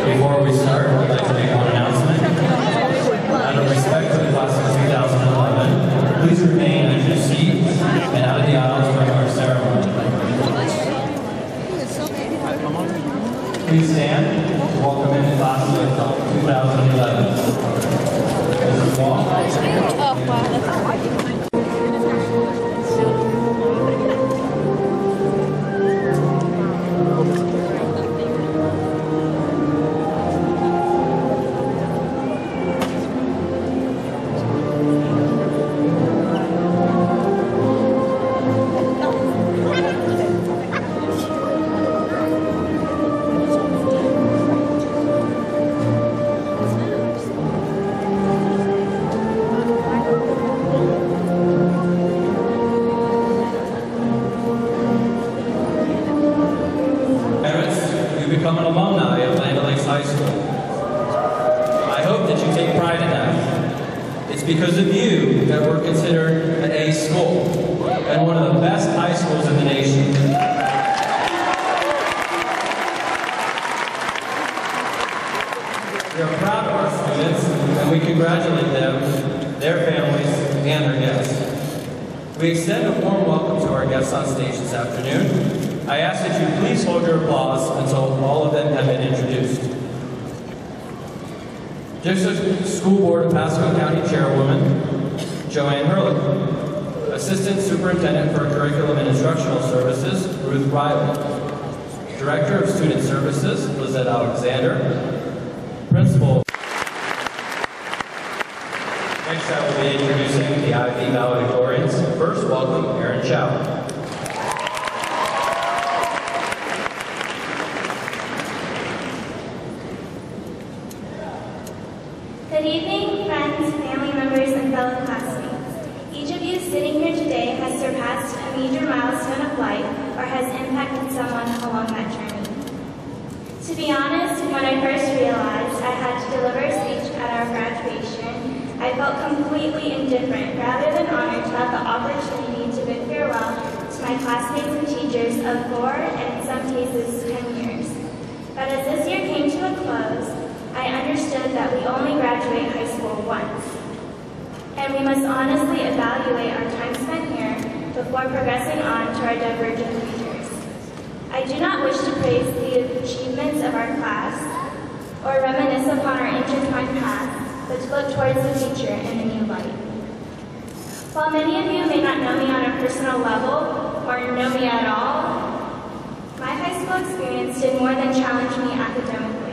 Before we start, I'd like to make one announcement. Out of respect for the class of 2011, please remain at your seats and out of the aisles during our ceremony. Please stand to welcome in the class of 2011. Mrs. Wong. Oh, wow. Become an alumni of Land O'Lakes High School. I hope that you take pride in that. It's because of you that we're considered an A school and one of the best high schools in the nation. We are proud of our students and we congratulate them, their families, and their guests. We extend a warm welcome to our guests on stage this afternoon. I ask that you please hold your applause until all of them have been introduced. District School Board of Pasco County Chairwoman, Joanne Hurley. Assistant Superintendent for Curriculum and Instructional Services, Ruth Riley. Director of Student Services, Lizette Alexander. Principal. Next I will be introducing the Ivy valedictorians. First, welcome Erin Chow. Good evening, friends, family members, and fellow classmates. Each of you sitting here today has surpassed a major milestone of life or has impacted someone along that journey. To be honest, when I first realized I had to deliver a speech at our graduation, I felt completely indifferent rather than honored to have the opportunity to bid farewell to my classmates and teachers of 4 and in some cases 10 years. But as this year came to a close, I understood that we only graduate high school once, and we must honestly evaluate our time spent here before progressing on to our divergent futures. I do not wish to praise the achievements of our class or reminisce upon our intertwined past, but to look towards the future in a new light. While many of you may not know me on a personal level or know me at all, my high school experience did more than challenge me academically.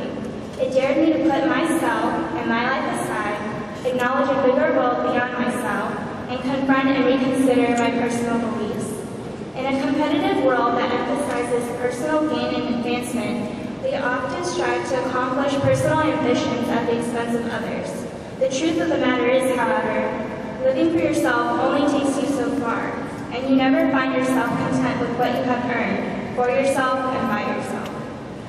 It dared me to put myself and my life aside, acknowledge a bigger world beyond myself, and confront and reconsider my personal beliefs. In a competitive world that emphasizes personal gain and advancement, we often strive to accomplish personal ambitions at the expense of others. The truth of the matter is, however, living for yourself only takes you so far, and you never find yourself content with what you have earned, for yourself and by yourself.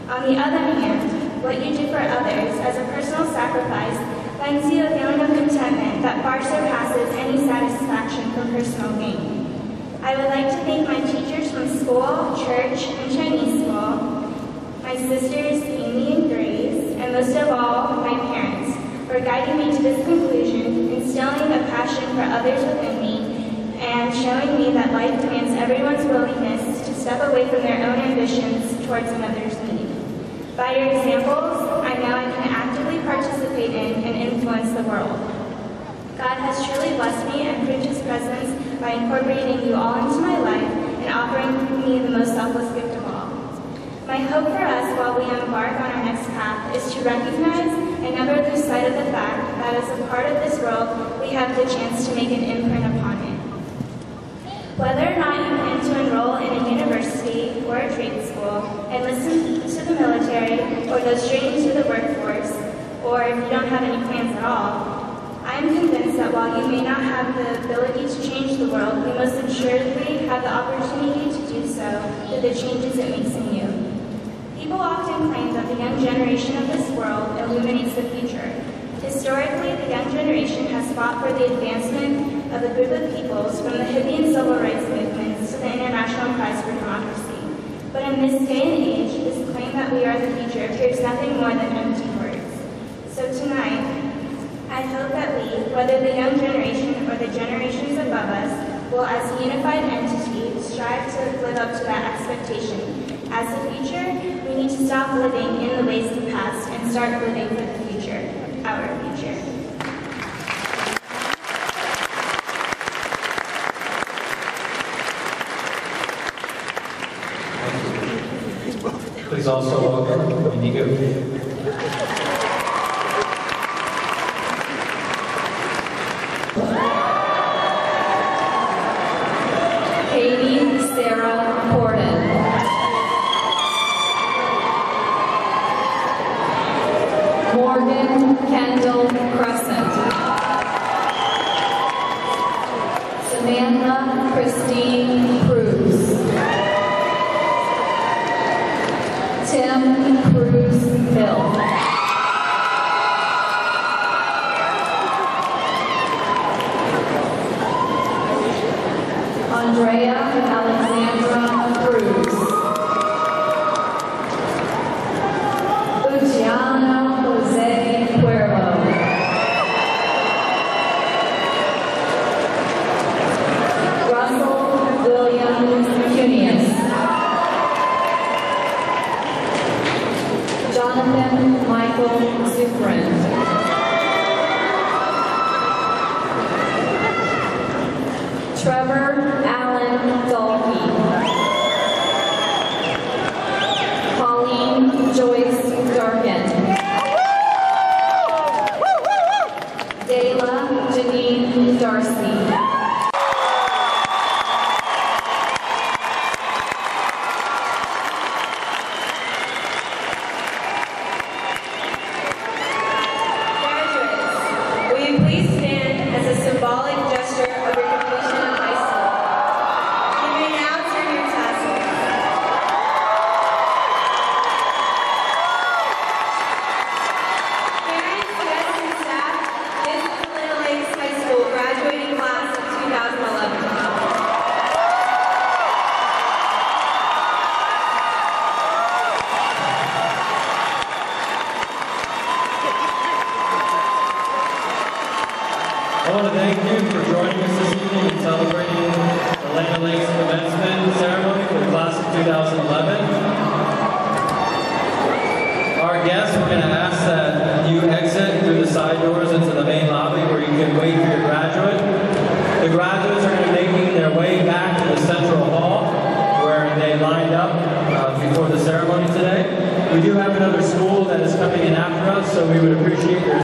On the other hand, what you do for others as a personal sacrifice finds you a feeling of contentment that far surpasses any satisfaction for personal gain. I would like to thank my teachers from school, church, and Chinese school, my sisters Amy and Grace, and most of all, my parents, for guiding me to this conclusion, instilling a passion for others within me, and showing me that life demands everyone's willingness to step away from their own ambitions towards another's need. By your examples, I know I can actively participate in and influence the world. God has truly blessed me and proved His presence by incorporating you all into my life and offering me the most selfless gift of all. My hope for us while we embark on our next path is to recognize and never lose sight of the fact that as a part of this world, we have the chance to make an imprint upon it. Whether or not you plan to enroll in a university or a trade school, enlist to the military, or go straight into the workforce, or if you don't have any plans at all, I am convinced that while you may not have the ability to change the world, you most assuredly have the opportunity to do so through the changes it makes in you. People often claim that the young generation of this world illuminates the future. Historically, the young generation has fought for the advancement of a group of peoples from the hippie and civil rights movements to the International Prize for Democracy. But in this day and age, this claim that we are the future appears nothing more than empty words. So tonight, I hope that we, whether the young generation or the generations above us, will as a unified entity strive to live up to that expectation. As the future, we need to stop living in the ways of the past and start living for the future, our future. Please also welcome Inigo. Morgan Kendall Crescent. Samantha Christine Cruz. Tim Cruz Hill. Andrea Alexandra Cruz. Luciano Jose Cuervo. Russell William Cunius. Jonathan Michael Zufrin. Trevor Allen Dalkey. Pauline Joyce Darkin. Dayla Janine Darcy. I want to thank you for joining us this evening and celebrating the Land Lakes commencement ceremony for the class of 2011. Our guests, we're going to ask that you exit through the side doors into the main lobby where you can wait for your graduate. The graduates are going to be making their way back to the central hall where they lined up before the ceremony today. We do have another school that is coming in after us, so we would appreciate your